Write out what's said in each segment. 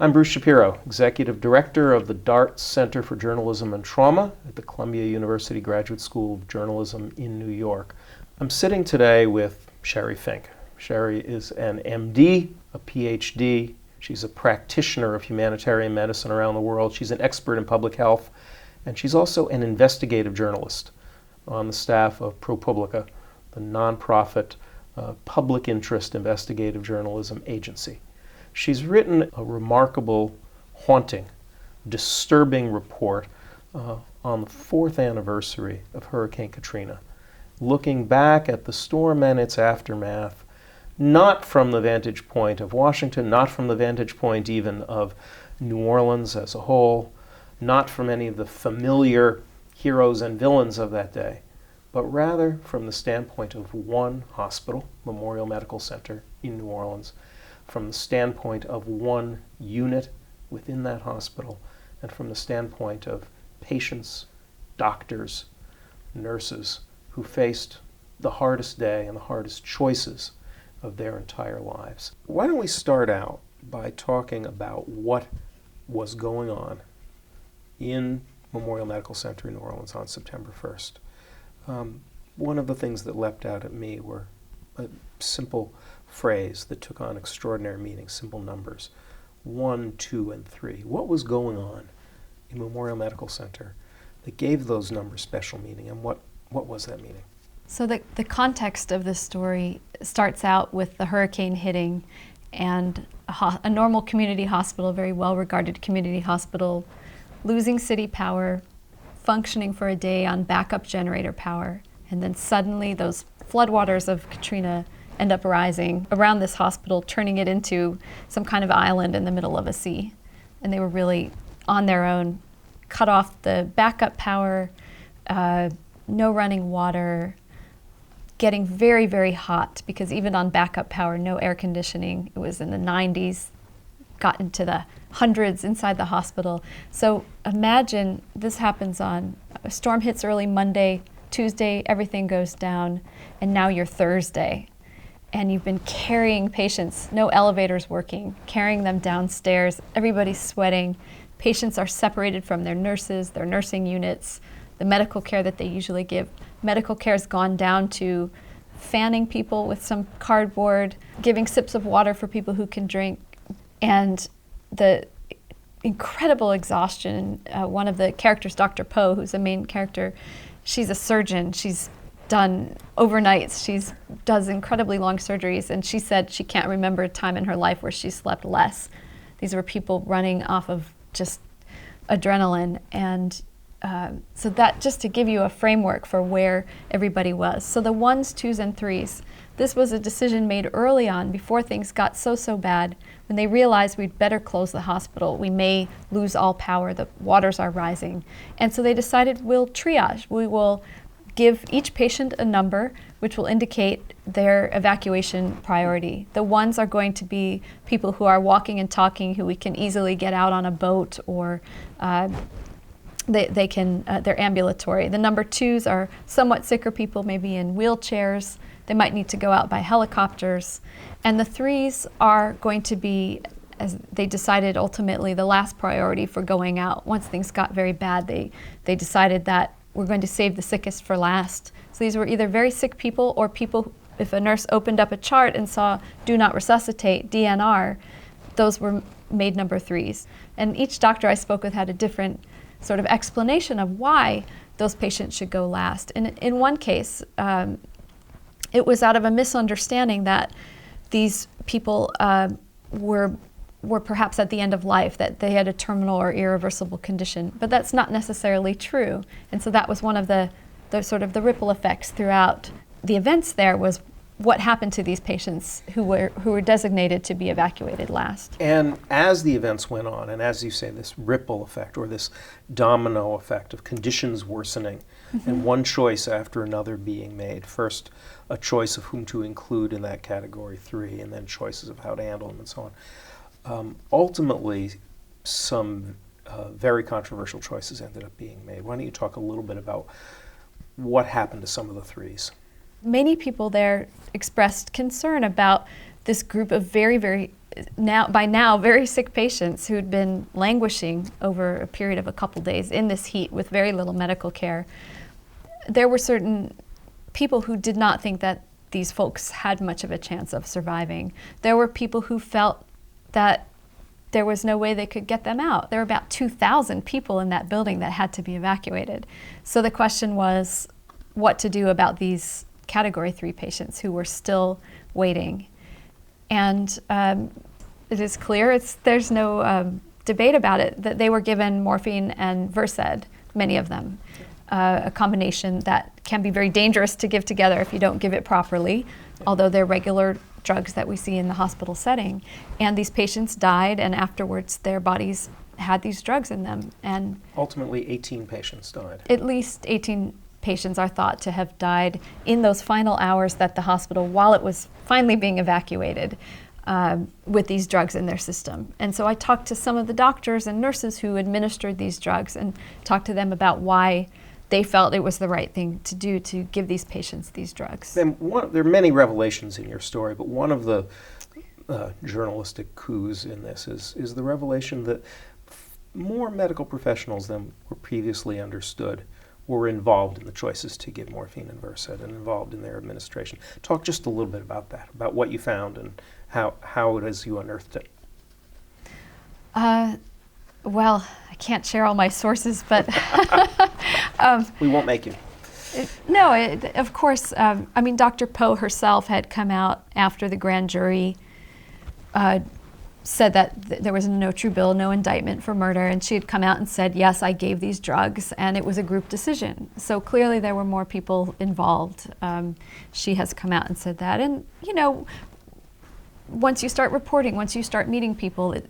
I'm Bruce Shapiro, Executive Director of the DART Center for Journalism and Trauma at the Columbia University Graduate School of Journalism in New York. I'm sitting today with Sheri Fink. Sheri is an MD, a PhD. She's a practitioner of humanitarian medicine around the world. She's an expert in public health, and she's also an investigative journalist on the staff of ProPublica, the nonprofit public interest investigative journalism agency. She's written a remarkable, haunting, disturbing report on the 4th anniversary of Hurricane Katrina, looking back at the storm and its aftermath, not from the vantage point of Washington, not from the vantage point even of New Orleans as a whole, not from any of the familiar heroes and villains of that day, but rather from the standpoint of one hospital, Memorial Medical Center in New Orleans, from the standpoint of one unit within that hospital, and from the standpoint of patients, doctors, nurses who faced the hardest day and the hardest choices of their entire lives. Why don't we start out by talking about what was going on in Memorial Medical Center in New Orleans on September 1st. One of the things that leapt out at me were a simple phrase that took on extraordinary meaning, simple numbers, 1, 2, and 3. What was going on in Memorial Medical Center that gave those numbers special meaning, and what was that meaning? So the context of this story starts out with the hurricane hitting and a normal community hospital, very well-regarded community hospital, losing city power, functioning for a day on backup generator power, and then suddenly those floodwaters of Katrina end up rising around this hospital, turning it into some kind of island in the middle of a sea. And they were really on their own, cut off the backup power, no running water, getting very, very hot, because even on backup power, no air conditioning. It was in the 90s, got into the hundreds inside the hospital. So imagine this happens a storm hits early Monday, Tuesday, everything goes down, and now you're Thursday. And you've been carrying patients, no elevators working, carrying them downstairs, everybody's sweating. Patients are separated from their nurses, their nursing units, the medical care that they usually give. Medical care has gone down to fanning people with some cardboard, giving sips of water for people who can drink, and the incredible exhaustion. One of the characters, Dr. Poe, who's the main character, she's a surgeon. She's done overnights. She does incredibly long surgeries, and she said she can't remember a time in her life where she slept less. These were people running off of just adrenaline, and so that just to give you a framework for where everybody was. So the 1s, 2s, and 3s, this was a decision made early on before things got so bad, when they realized we'd better close the hospital. We may lose all power, the waters are rising. And so they decided we'll triage. We will give each patient a number which will indicate their evacuation priority. The 1s are going to be people who are walking and talking, who we can easily get out on a boat, or they're ambulatory. The number 2s are somewhat sicker people, maybe in wheelchairs. They might need to go out by helicopters. And the 3s are going to be, as they decided ultimately, the last priority for going out. Once things got very bad, they decided that we're going to save the sickest for last. So these were either very sick people or people, if a nurse opened up a chart and saw do not resuscitate, DNR, those were made number 3s. And each doctor I spoke with had a different sort of explanation of why those patients should go last. And in one case, it was out of a misunderstanding that these people were perhaps at the end of life, that they had a terminal or irreversible condition. But that's not necessarily true. And so that was one of the sort of the ripple effects throughout the events there, was what happened to these patients who were designated to be evacuated last. And as the events went on, and as you say, this ripple effect or this domino effect of conditions worsening, and one choice after another being made, first a choice of whom to include in that category 3, and then choices of how to handle them and so on. Ultimately, some very controversial choices ended up being made. Why don't you talk a little bit about what happened to some of the 3s? Many people there expressed concern about this group of very, very by now very sick patients who'd been languishing over a period of a couple days in this heat with very little medical care. There were certain people who did not think that these folks had much of a chance of surviving. There were people who felt that there was no way they could get them out. There were about 2,000 people in that building that had to be evacuated. So the question was what to do about these Category 3 patients who were still waiting. And it is clear, there's no debate about it, that they were given morphine and Versed, many of them, a combination that can be very dangerous to give together if you don't give it properly, although they're regular drugs that we see in the hospital setting. And these patients died, and afterwards their bodies had these drugs in them. And ultimately 18 patients died. At least 18 patients are thought to have died in those final hours that the hospital, while it was finally being evacuated, with these drugs in their system. And so I talked to some of the doctors and nurses who administered these drugs and talked to them about why they felt it was the right thing to do to give these patients these drugs. And there are many revelations in your story, but one of the journalistic coups in this is the revelation that more medical professionals than were previously understood were involved in the choices to give morphine and Versed and involved in their administration. Talk just a little bit about that, about what you found and how it is you unearthed it. Well, I can't share all my sources, but we won't make you. Of course, I mean, Dr. Poe herself had come out after the grand jury said that there was no true bill, no indictment for murder, and she had come out and said, yes, I gave these drugs, and it was a group decision. So clearly there were more people involved. She has come out and said that. And, you know, once you start reporting, once you start meeting people, it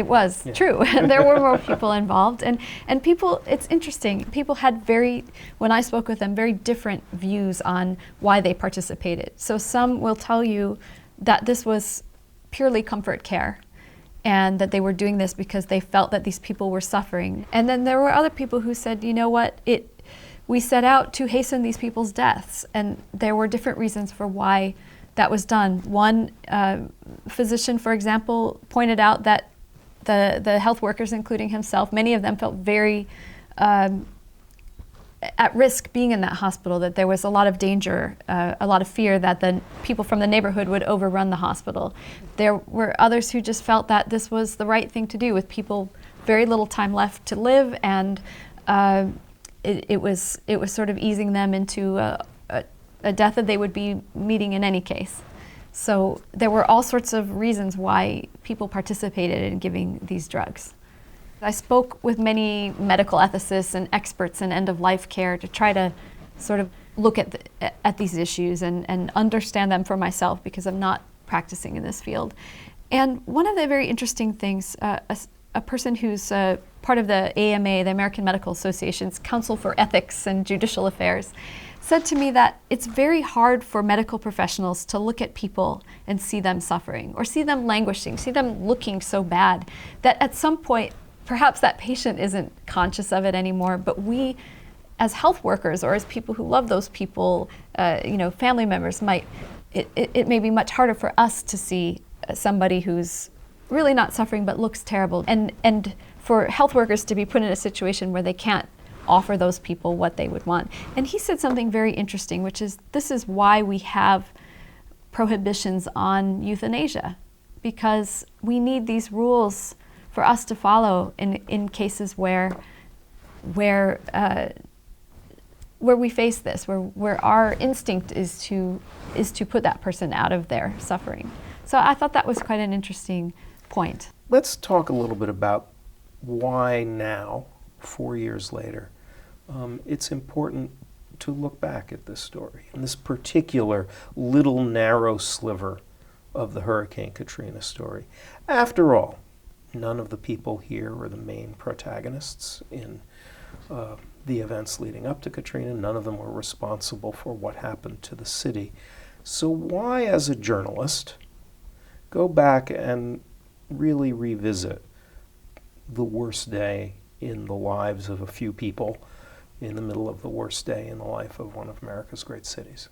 was true. There were more people involved, and people, it's interesting, people had when I spoke with them, very different views on why they participated. So some will tell you that this was purely comfort care and that they were doing this because they felt that these people were suffering. And then there were other people who said, you know what, we set out to hasten these people's deaths, and there were different reasons for why that was done. One physician, for example, pointed out that the health workers, including himself, many of them felt very at risk being in that hospital, that there was a lot of danger, a lot of fear that the people from the neighborhood would overrun the hospital. There were others who just felt that this was the right thing to do with people very little time left to live, and it was sort of easing them into a death that they would be meeting in any case. So there were all sorts of reasons why people participated in giving these drugs. I spoke with many medical ethicists and experts in end-of-life care to try to sort of look at these issues and understand them for myself, because I'm not practicing in this field. And one of the very interesting things, a person who's part of the AMA, the American Medical Association's Council for Ethics and Judicial Affairs, said to me that it's very hard for medical professionals to look at people and see them suffering or see them languishing, see them looking so bad, that at some point perhaps that patient isn't conscious of it anymore, but we as health workers or as people who love those people, family members, it may be much harder for us to see somebody who's really not suffering but looks terrible, and for health workers to be put in a situation where they can't offer those people what they would want. And he said something very interesting, which is, this is why we have prohibitions on euthanasia, because we need these rules for us to follow in cases where we face this, where our instinct is to put that person out of their suffering. So I thought that was quite an interesting point. Let's talk a little bit about why now, 4 years later, it's important to look back at this story and this particular little narrow sliver of the Hurricane Katrina story. After all, none of the people here were the main protagonists in the events leading up to Katrina. None of them were responsible for what happened to the city. So why, as a journalist, go back and really revisit the worst day in the lives of a few people in the middle of the worst day in the life of one of America's great cities?